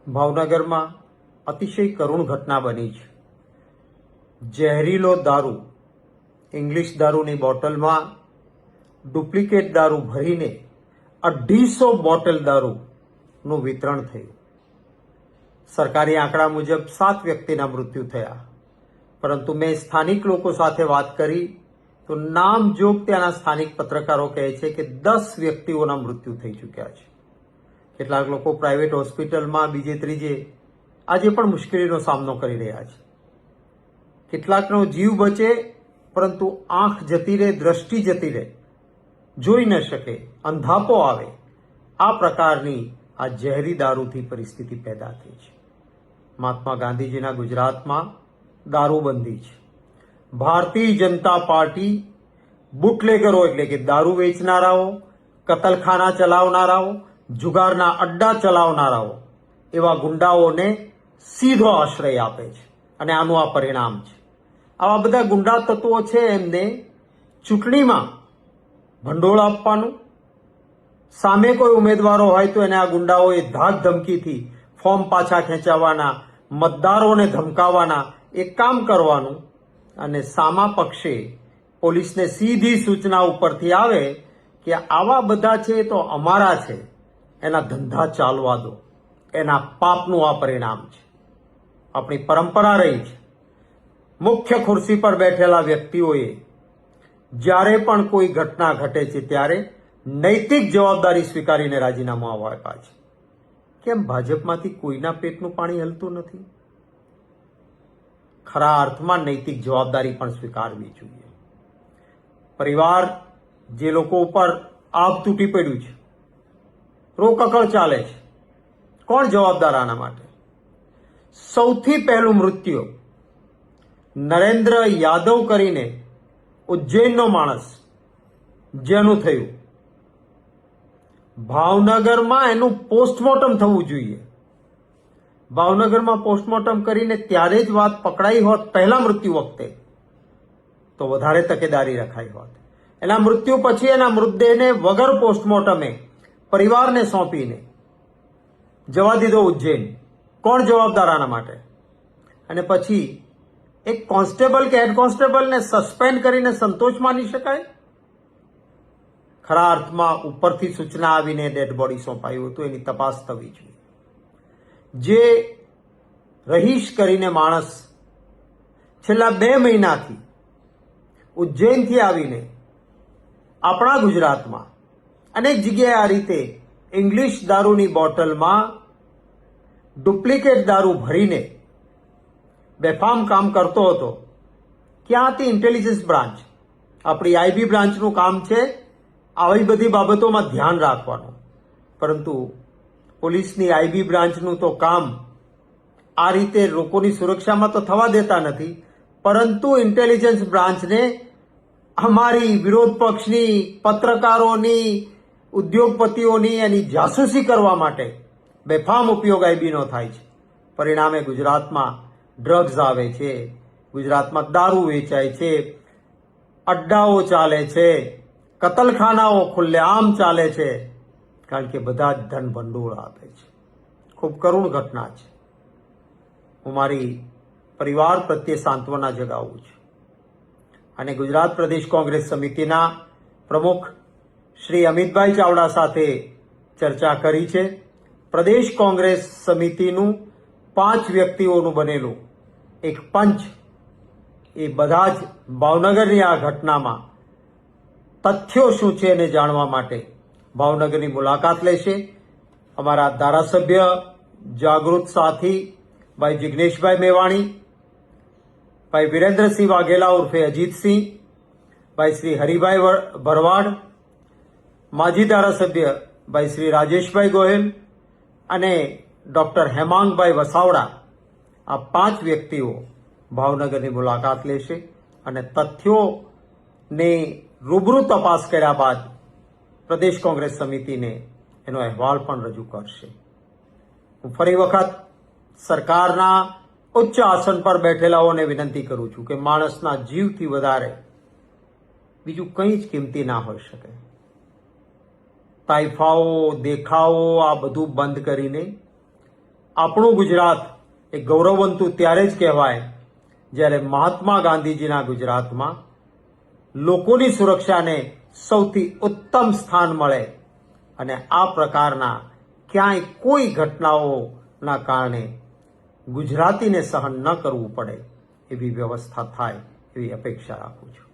ભાવનગરમાં અતિશય કરુણ ઘટના બની છે. ઝેરીલો દારૂ, ઇંગ્લિશ દારૂની બોટલમાં ડુપ્લિકેટ દારૂ ભરીને 250 બોટલ દારૂનું વિતરણ થયું. સરકારી આંકડા મુજબ 7 વ્યક્તિના મૃત્યુ થયા, પરંતુ મેં સ્થાનિક લોકો સાથે વાત કરી તો નામજોગ ત્યાંના સ્થાનિક પત્રકારો કહે છે કે 10 વ્યક્તિઓના મૃત્યુ થઈ ચૂક્યા છે. કેટલાક લોકો પ્રાઇવેટ હોસ્પિટલમાં બીજે ત્રીજે આજે પણ મુશ્કેલીનો સામનો કરી રહ્યા છે. કેટલાકનો જીવ બચે, પરંતુ આંખ જતી રહે, દ્રષ્ટિ જતી રહે, જોઈ ન શકે, અંધાપો આવે, આ પ્રકારની આ ઝેરી દારૂથી પરિસ્થિતિ પેદા થઈ છે. મહાત્મા ગાંધીજીના ગુજરાતમાં દારૂબંધી છે. ભારતીય જનતા પાર્ટી બુટલેગરો એટલે કે દારૂ વેચનારાઓ, કતલખાના ચલાવનારાઓ, જુગારના અડ્ડા ચલાવનારાઓ એવા ગુંડાઓને સીધો આશ્રય આપે છે, અને આનું આ પરિણામ છે. આવા બધા ગુંડા તત્વો છે, એમને ચૂંટણીમાં ભંડોળ આપવાનું, સામે કોઈ ઉમેદવારો હોય તો એને આ ગુંડાઓએ ધાક ધમકીથી ફોર્મ પાછા ખેંચાવવાના, મતદારોને ધમકાવવાના એક કામ કરવાનું, અને સામા પક્ષે પોલીસને સીધી સૂચના ઉપરથી આવે કે આવા બધા છે તો અમારા છે, એના ધંધા ચાલવા દો. એના પાપનું આ પરિણામ છે. આપણી પરંપરા રહી છે, મુખ્ય ખુરશી પર બેઠેલા વ્યક્તિઓએ જ્યારે પણ કોઈ ઘટના ઘટે છે ત્યારે નૈતિક જવાબદારી સ્વીકારીને રાજીનામું આપ્યા છે. કેમ ભાજપમાંથી કોઈના પેટનું પાણી હલતું નથી? ખરા અર્થમાં નૈતિક જવાબદારી પણ સ્વીકારવી જોઈએ. પરિવાર જે લોકો ઉપર આભ તૂટી પડ્યું છે, રોકકળ ચાલે છે, કોણ જવાબદાર આના માટે? સૌથી પહેલું મૃત્યુ નરેન્દ્ર યાદવ કરીને ઉજ્જૈનનો માણસ જેનું થયું, ભાવનગરમાં એનું પોસ્ટમોર્ટમ થવું જોઈએ. ભાવનગરમાં પોસ્ટમોર્ટમ કરીને ત્યારે જ વાત પકડાઈ હોત પહેલા મૃત્યુ વખતે, તો વધારે તકેદારી રખાઈ હોત. એના મૃત્યુ પછી એના મૃતદેહને વગર પોસ્ટમોર્ટમે પરિવારને સોંપીને જવા દીધો ઉજ્જૈન. કોણ જવાબદાર આના માટે? અને પછી એક કોન્સ્ટેબલ કે હેડ કોન્સ્ટેબલને સસ્પેન્ડ કરીને સંતોષ માની શકાય? ખરા અર્થમાં ઉપરથી સૂચના આવીને ડેડ બોડી સોંપાયું હતું, એની તપાસ થવી જોઈએ. જે રહીશ કરીને માણસ છેલ્લા 2 મહિનાથી ઉજ્જૈનથી આવીને આપણા ગુજરાતમાં અનેક જગ્યાએ આ રીતે ઇંગ્લિશ દારૂની બોટલમાં ડુપ્લિકેટ દારૂ ભરીને બેફામ કામ કરતો હતો. ક્યાં હતી ઇન્ટેલિજન્સ બ્રાન્ચ? આપણી આઈબી બ્રાન્ચનું કામ છે આવી બધી બાબતોમાં ધ્યાન રાખવાનું, પરંતુ પોલીસની આઈબી બ્રાન્ચનું તો કામ આ રીતે લોકોની સુરક્ષામાં તો થવા દેતા નથી, પરંતુ ઇન્ટેલિજન્સ બ્રાન્ચને અમારી વિરોધ પક્ષની, પત્રકારોની, ઉદ્યોગપતિઓની એની જાસૂસી કરવા માટે બેફામ ઉપયોગ આઈબીનો થાય છે. પરિણામે ગુજરાતમાં ડ્રગ્સ આવે છે, ગુજરાતમાં દારૂ વેચાય છે, અડ્ડાઓ ચાલે છે, કતલખાનાઓ ખુલ્લેઆમ ચાલે છે, કારણ કે બધા જ ધન ભંડોળ આપે છે. ખૂબ કરુણ ઘટના છે. હું મારી પરિવાર પ્રત્યે સાંત્વના જગાવું છું, અને ગુજરાત પ્રદેશ કોંગ્રેસ સમિતિના પ્રમુખ શ્રી અમિતભાઈ ચાવડા સાથે ચર્ચા કરી છે. પ્રદેશ કોંગ્રેસ સમિતિનું 5 વ્યક્તિઓનું બનેલું એક પંચ એ બધા જ ભાવનગરની આ ઘટનામાં તથ્યો શું છે એને જાણવા માટે ભાવનગરની મુલાકાત લેશે. અમારા ધારાસભ્ય જાગૃત સાથી ભાઈ જિગ્નેશભાઈ મેવાણી, ભાઈ વિરેન્દ્રસિંહ વાઘેલા ઉર્ફે અજીતસિંહ, ભાઈ શ્રી હરિભાઈ ભરવાડ, માજી ધારાસભ્ય ભાઈ શ્રી રાજેશભાઈ ગોહિલ અને ડોક્ટર હેમાંગભાઈ વસાવડા, આ 5 વ્યક્તિઓ ભાવનગરની મુલાકાત લેશે અને તથ્યોની રૂબરૂ તપાસ કર્યા બાદ પ્રદેશ કોંગ્રેસ સમિતિને એનો અહેવાલ પણ રજૂ કરશે. હું ફરી વખત સરકારના ઉચ્ચ આસન પર બેઠેલાઓને વિનંતી કરું છું કે માણસના જીવથી વધારે બીજું કંઈ જ કિંમતી ના હોઈ શકે. તાઇફાઓ, દેખાવો આ બધું બંધ કરીને આપણું ગુજરાત એ ગૌરવવંતું ત્યારે જ કહેવાય જ્યારે મહાત્મા ગાંધીજીના ગુજરાતમાં લોકોની સુરક્ષાને સૌથી ઉત્તમ સ્થાન મળે અને આ પ્રકારના ક્યાંય કોઈ ઘટનાઓના કારણે ગુજરાતીને સહન ન કરવું પડે એવી વ્યવસ્થા થાય એવી અપેક્ષા રાખું છું.